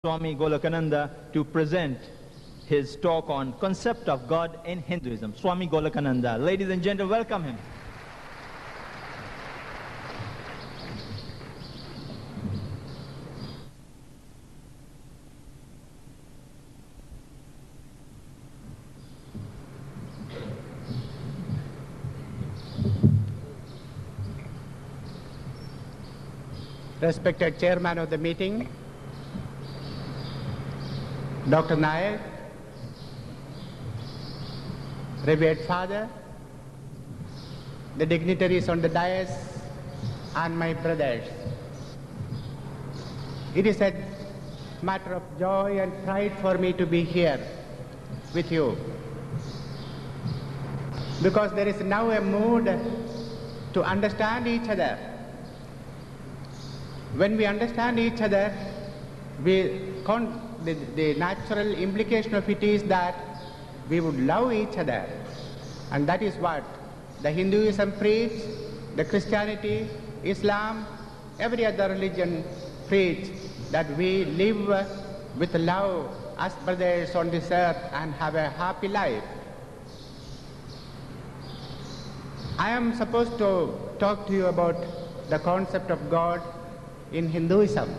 Swami Golokananda to present his talk on concept of God in Hinduism. Swami Golokananda. Ladies and gentlemen, welcome him. Respected Chairman of the meeting, Dr. Naik, Revered Father, the dignitaries on the dais, and my brothers. It is a matter of joy and pride for me to be here with you, because there is now a mood to understand each other. When we understand each other, the natural implication of it is that we would love each other. And that is what the Hinduism preach, the Christianity, Islam, every other religion preach, that we live with love as brothers on this earth and have a happy life. I am supposed to talk to you about the concept of God in Hinduism.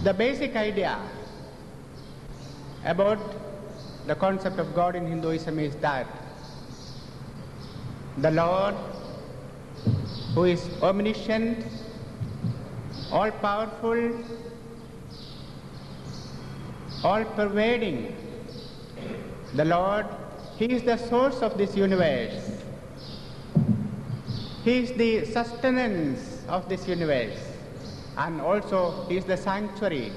The basic idea about the concept of God in Hinduism is that the Lord, who is omniscient, all-powerful, all-pervading, the Lord, He is the source of this universe. He is the sustenance of this universe, and also He is the sanctuary,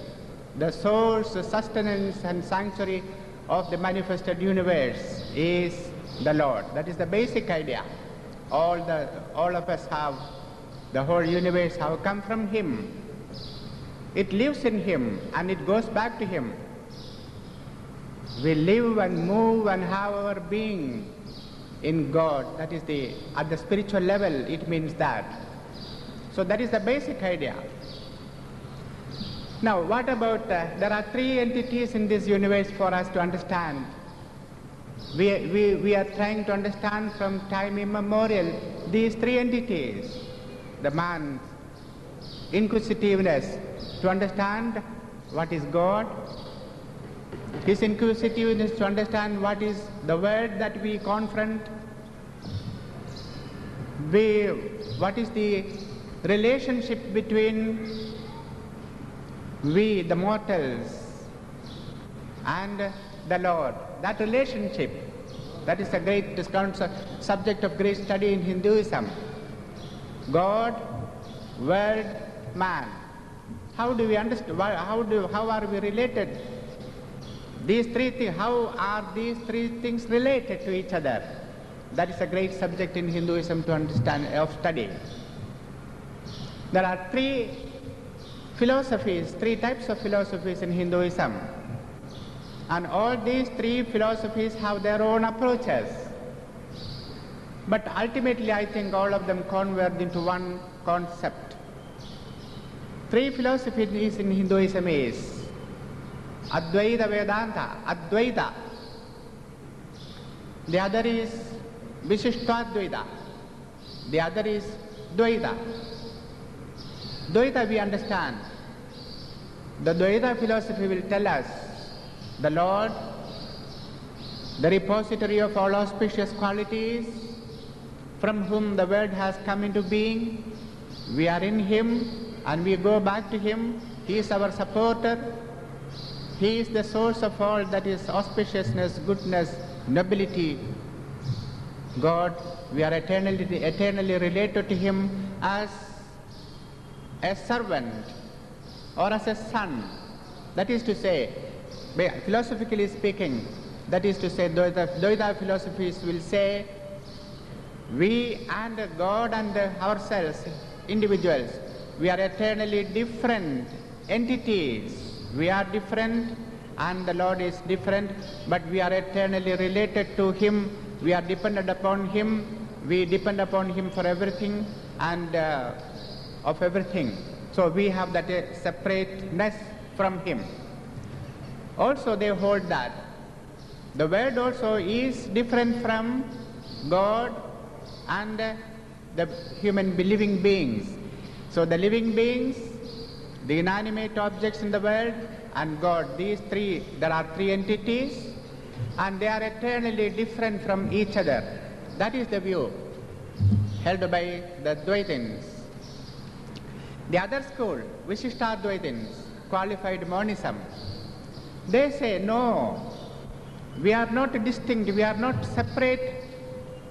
the source, the sustenance and sanctuary of the manifested universe is the Lord. That is the basic idea. All of us have, the whole universe have come from Him. It lives in Him and it goes back to Him. We live and move and have our being in God. That is at the spiritual level, it means that. So that is the basic idea. Now, what about, there are three entities in this universe for us to understand. We are trying to understand from time immemorial these three entities. The man's inquisitiveness to understand what is God, his inquisitiveness to understand what is the word that we confront, what is the relationship between we, the mortals, and the Lord. That relationship, that is a great subject of great study in Hinduism. God, Word, Man. How do we understand? How are we related? These three things. How are these three things related to each other? That is a great subject in Hinduism to understand, of study. There are three types of philosophies in Hinduism. And all these three philosophies have their own approaches. But ultimately, I think all of them converge into one concept. Three philosophies in Hinduism is Advaita Vedanta, Advaita. The other is Vishishtadvaita. The other is Dvaita. Dvaita we understand. The Dvaita philosophy will tell us the Lord, the repository of all auspicious qualities, from whom the world has come into being. We are in Him and we go back to Him. He is our supporter. He is the source of all that is auspiciousness, goodness, nobility. God, we are eternally related to Him as a servant or as a son. That is to say, philosophically speaking, that is to say, Dvaita philosophies will say, we and God and ourselves, individuals, we are eternally different entities. We are different and the Lord is different, but we are eternally related to Him. We are dependent upon Him. We depend upon Him for everything and of everything. So we have that separateness from him. Also they hold that the world also is different from God and the human living beings. So the living beings, the inanimate objects in the world, and God, these three, there are three entities, and they are eternally different from each other. That is the view held by the Dvaitins. The other school, Vishishtadvaitins, qualified monism, they say, no, we are not distinct, we are not separate,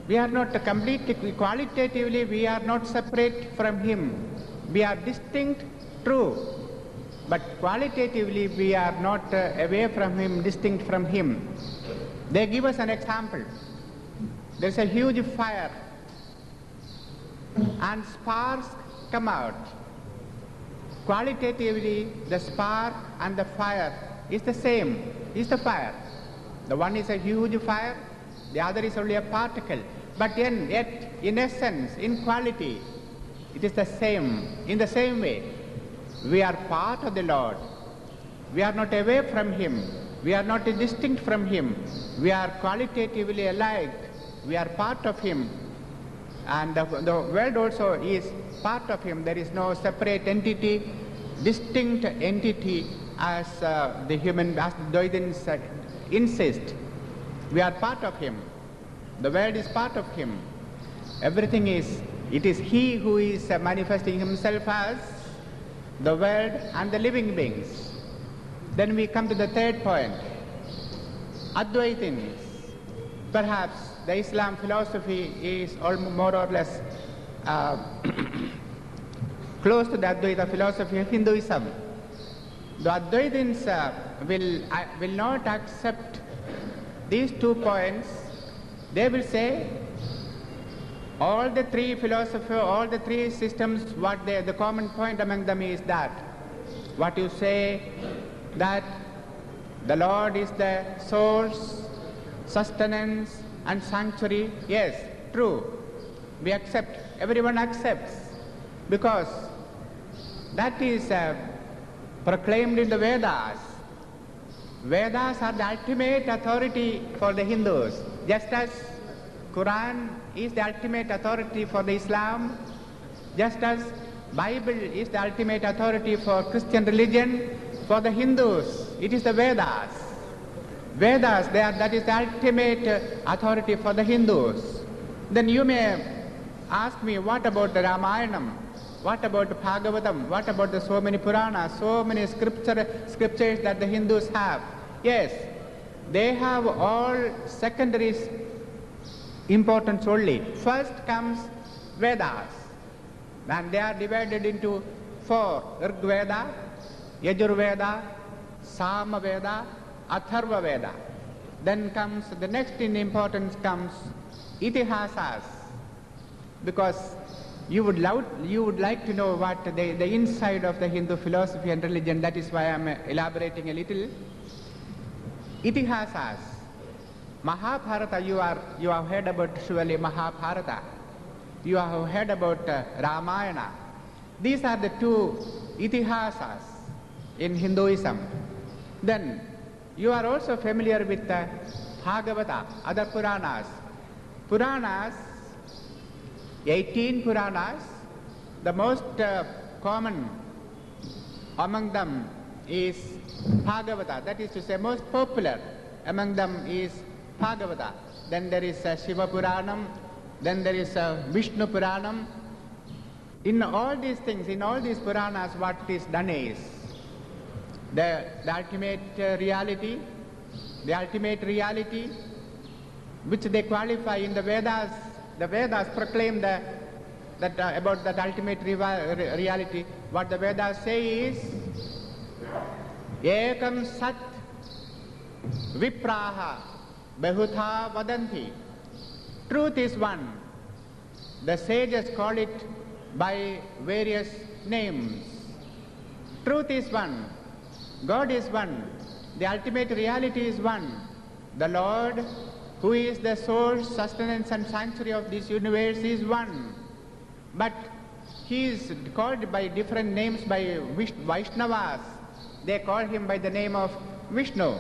we are not completely, qualitatively we are not separate from him. We are distinct, true, but qualitatively we are not away from him, distinct from him. They give us an example. There is a huge fire and sparks come out. Qualitatively, the spark and the fire is the same, is the fire. The one is a huge fire, the other is only a particle. But yet, in essence, in quality, it is the same. In the same way, we are part of the Lord. We are not away from him. We are not distinct from him. We are qualitatively alike. We are part of him. And the world also is part of him. There is no separate entity, distinct entity as the human, as the Dvaitins insist. We are part of him. The world is part of him. Everything is, it is he who is manifesting himself as the world and the living beings. Then we come to the third point. Advaitins. Perhaps the Islam philosophy is more or less close to the Advaita philosophy of Hinduism. The Advaitins will not accept these 2 points. They will say all the three philosophy, all the three systems, the common point among them is that what you say, that the Lord is the source, sustenance and sanctuary. Yes, true. We accept, everyone accepts, because that is proclaimed in the Vedas. Vedas are the ultimate authority for the Hindus, just as Quran is the ultimate authority for the Islam, just as Bible is the ultimate authority for Christian religion. For the Hindus, it is the Vedas. Vedas, that is the ultimate authority for the Hindus. Then you may ask me, what about the Ramayanam? What about the Bhagavatam? What about the so many Puranas, so many scriptures that the Hindus have? Yes, they have all secondary importance only. First comes Vedas, and they are divided into 4: Rigveda, Yajurveda, Samaveda, Atharva Veda. Then comes, the next in importance comes Itihasas, because you would like to know what the inside of the Hindu philosophy and religion. That is why I am elaborating a little. Itihasas. Mahabharata, you have heard about surely Mahabharata. You have heard about Ramayana. These are the 2 itihasas in Hinduism. Then you are also familiar with Bhagavata, other Puranas. Puranas, 18 Puranas, the most common among them is Bhagavata. That is to say, most popular among them is Bhagavata. Then there is Shiva Puranam, then there is Vishnu Puranam. In all these things, in all these Puranas, what is done is the ultimate reality, which they qualify in the Vedas. The Vedas proclaim about that ultimate reality. What the Vedas say is, Ekam Sat Vipraha Bahutha Vadanti. Truth is one. The sages call it by various names. Truth is one. God is one. The ultimate reality is one. The Lord, who is the source, sustenance and sanctuary of this universe, is one. But he is called by different names by Vaishnavas. they call him by the name of Vishnu.